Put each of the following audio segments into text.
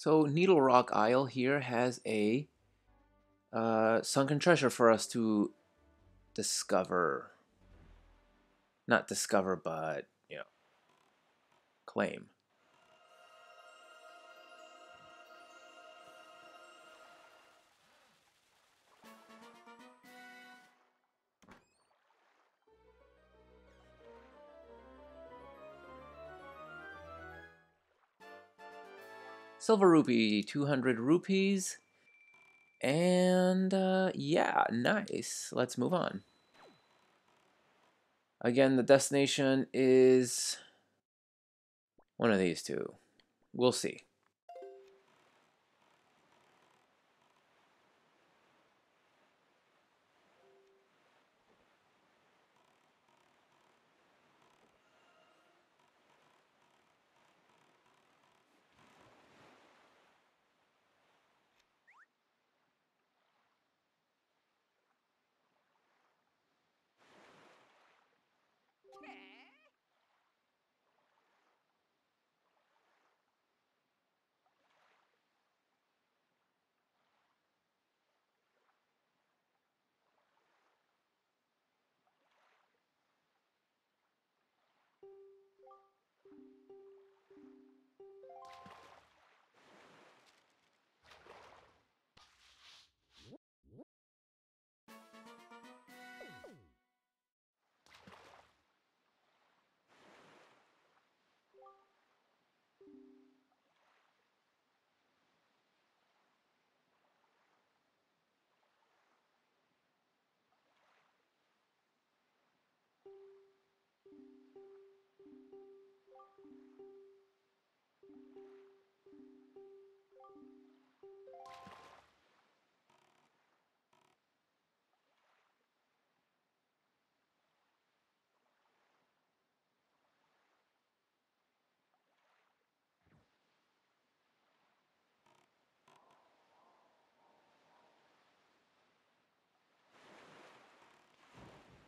So Needle Rock Isle here has a sunken treasure for us to discover. Not discover, but, claim. Silver rupee, 200 rupees. And, yeah, nice. Let's move on. Again, the destination is one of these two. We'll see.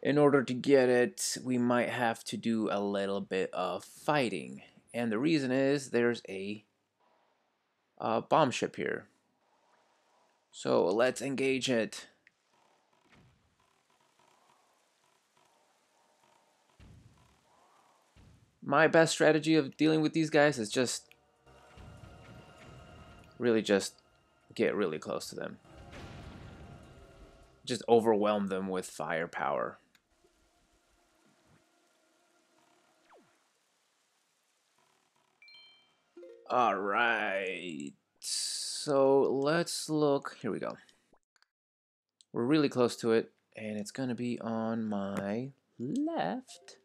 In order to get it, we might have to do a little bit of fighting. And the reason is there's a bomb ship here. So let's engage it. My best strategy of dealing with these guys is just really just get really close to them. Just overwhelm them with firepower. Alright. So let's look. Here we go. We're really close to it, and it's going to be on my left.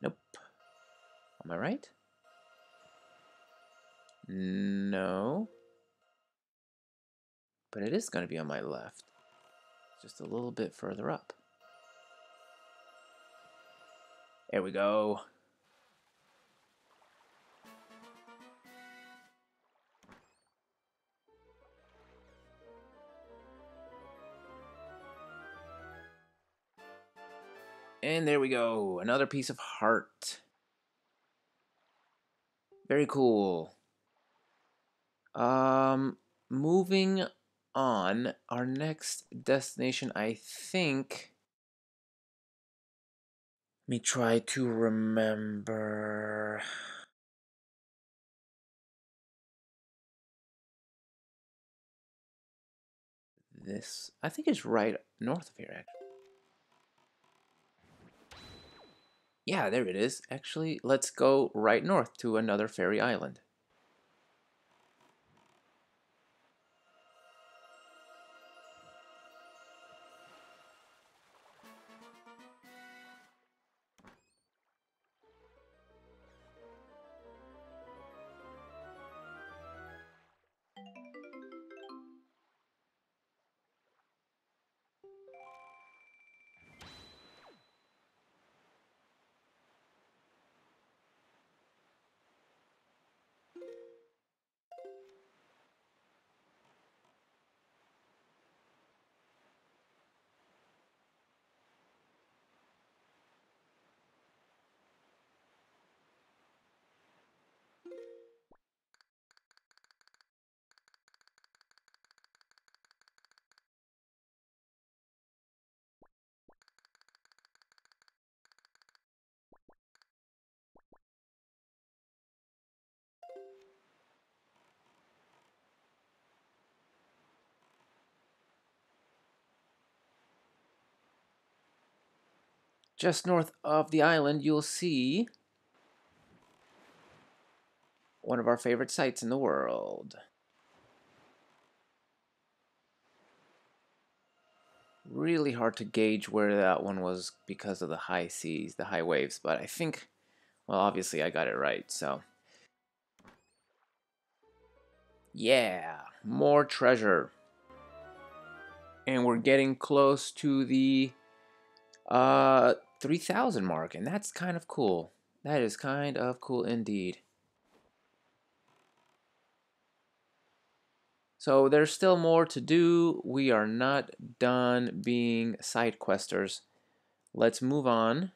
Nope. Am I right? No. But it is going to be on my left. Just a little bit further up. There we go. And there we go. Another piece of heart. Very cool. Moving on. Our next destination, I think. Let me try to remember. This, I think it's right north of here, actually. Yeah, there it is. Actually, let's go right north to another fairy island. Just north of the island, you'll see one of our favorite sites in the world. Really hard to gauge where that one was because of the high seas, the high waves, but I think, well, obviously I got it right, so. Yeah, more treasure. And we're getting close to the 3,000 mark, and that's kind of cool. That is kind of cool indeed. So there's still more to do. We are not done being side questers. Let's move on.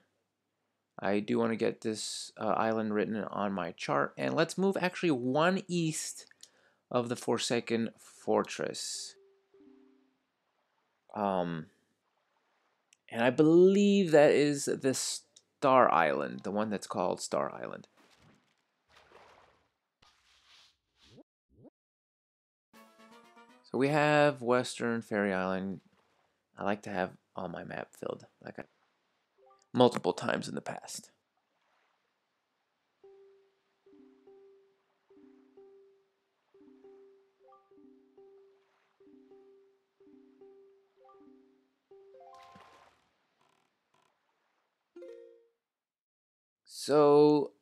I do want to get this island written on my chart, and let's move actually one east of the Forsaken Fortress. And I believe that is the Star Island, the one that's called Star Island. So we have Western Fairy Island. I like to have all my map filled, like multiple times in the past. So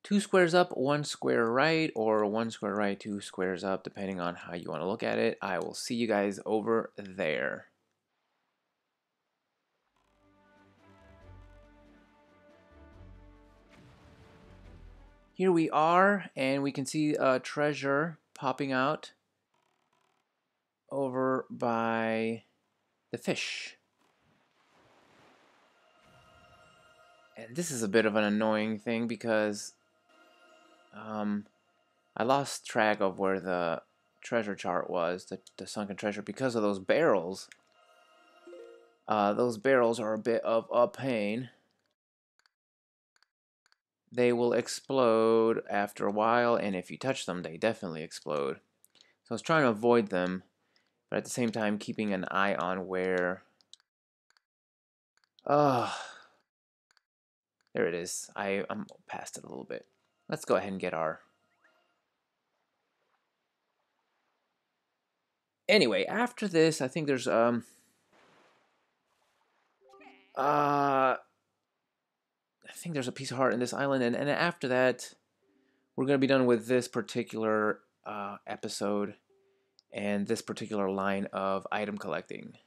2 squares up, 1 square right, or 1 square right, 2 squares up, depending on how you want to look at it. I will see you guys over there. Here we are, and we can see a treasure popping out over by the fish. And this is a bit of an annoying thing because I lost track of where the treasure chart was, the sunken treasure, because of those barrels. Those barrels are a bit of a pain. They will explode after a while, and if you touch them, they definitely explode. So I was trying to avoid them, but at the same time keeping an eye on where... Oh, there it is. I'm past it a little bit. Let's go ahead and get our... Anyway, after this, I think there's I think there's a piece of heart in this island, and after that, we're gonna be done with this particular episode and this particular line of item collecting.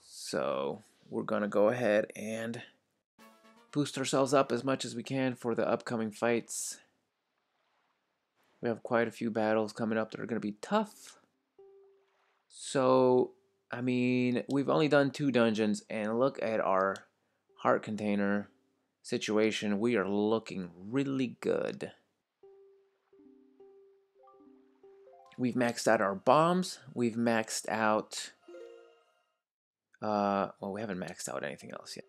So we're gonna go ahead and boost ourselves up as much as we can for the upcoming fights. We have quite a few battles coming up that are gonna be tough. So, I mean, we've only done 2 dungeons, and look at our heart container situation. We are looking really good. We've maxed out our bombs. We've maxed out... well, we haven't maxed out anything else yet.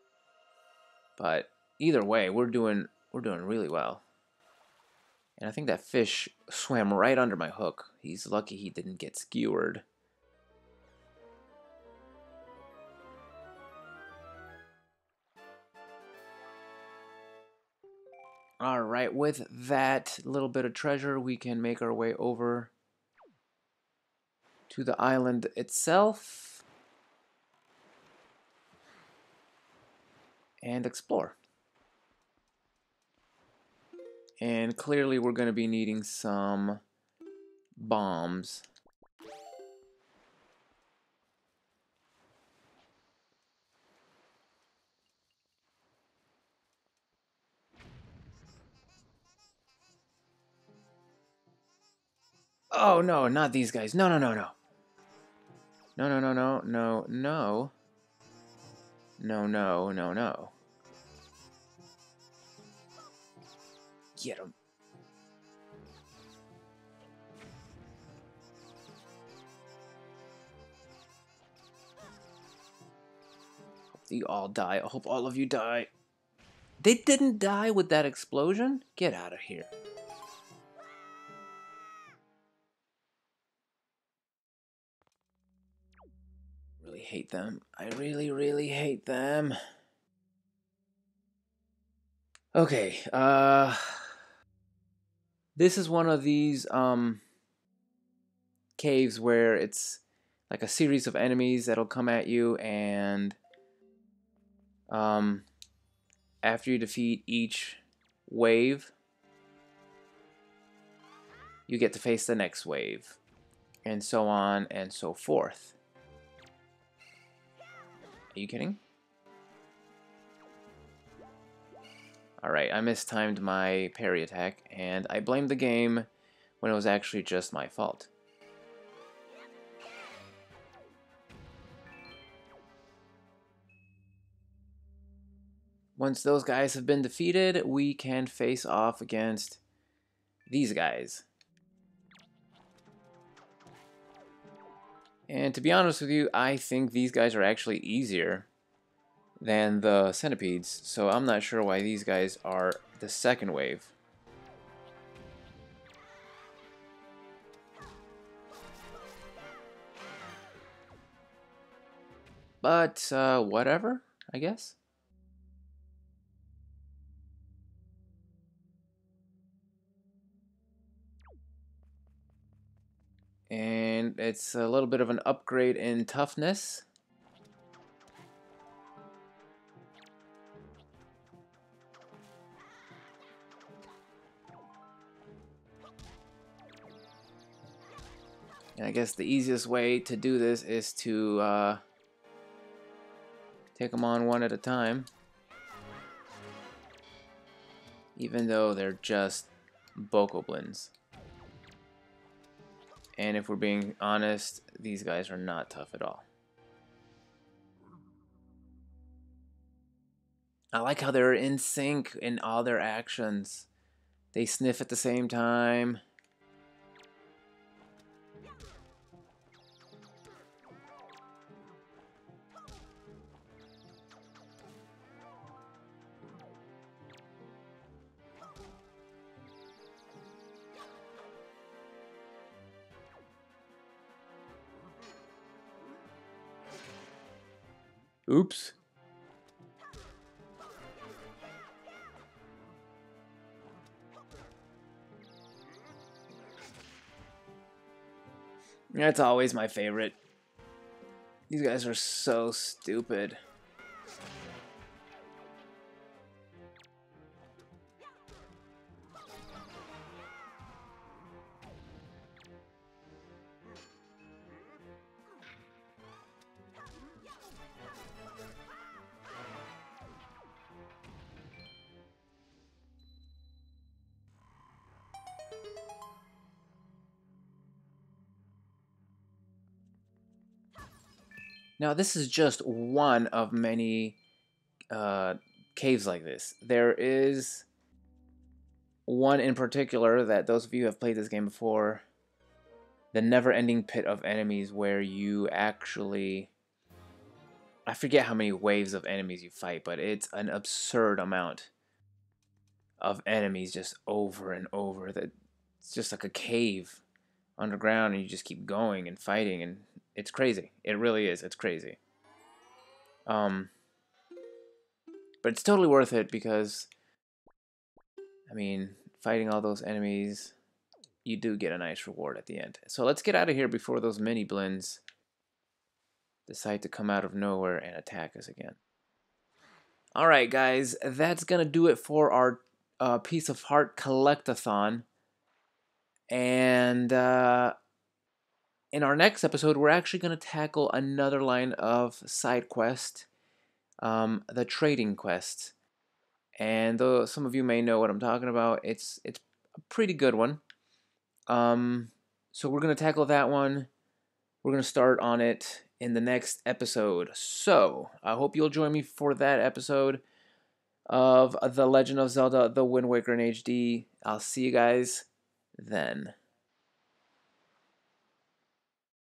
But either way, we're doing really well. And I think that fish swam right under my hook. He's lucky he didn't get skewered. Alright, with that little bit of treasure, we can make our way over to the island itself and explore. And clearly we're going to be needing some bombs. Oh no, not these guys. No, no, no, no. No, no, no, no, no, no. No, no, no, no. Get him. Hope you all die. I hope all of you die. They didn't die with that explosion? Get out of here. Really hate them. I really, really hate them. Okay, this is one of these caves where it's like a series of enemies that'll come at you, and after you defeat each wave, you get to face the next wave, and so on and so forth. Are you kidding? Alright, I mistimed my parry attack, and I blamed the game when it was actually just my fault. Once those guys have been defeated, we can face off against these guys. And to be honest with you, I think these guys are actually easier than the centipedes, so I'm not sure why these guys are the second wave. But, whatever, I guess. And it's a little bit of an upgrade in toughness. And I guess the easiest way to do this is to take them on one at a time. Even though they're just Bokoblins. And if we're being honest, these guys are not tough at all. I like how they're in sync in all their actions. They sniff at the same time. Oops. That's always my favorite. These guys are so stupid. Now, this is just one of many caves like this. There is one in particular that those of you who have played this game before, the never-ending pit of enemies, where you actually... I forget how many waves of enemies you fight, but it's an absurd amount of enemies just over and over. That it's just like a cave underground, and you just keep going and fighting, and it's crazy. It really is. It's crazy. But it's totally worth it because, I mean, fighting all those enemies, you do get a nice reward at the end. So let's get out of here before those mini blins decide to come out of nowhere and attack us again. Alright guys, that's gonna do it for our Piece of Heart Collectathon. And in our next episode, we're actually going to tackle another line of side quest, the trading quest. And though some of you may know what I'm talking about, it's a pretty good one. So we're going to tackle that one. We're going to start on it in the next episode. So I hope you'll join me for that episode of The Legend of Zelda: The Wind Waker in HD. I'll see you guys then.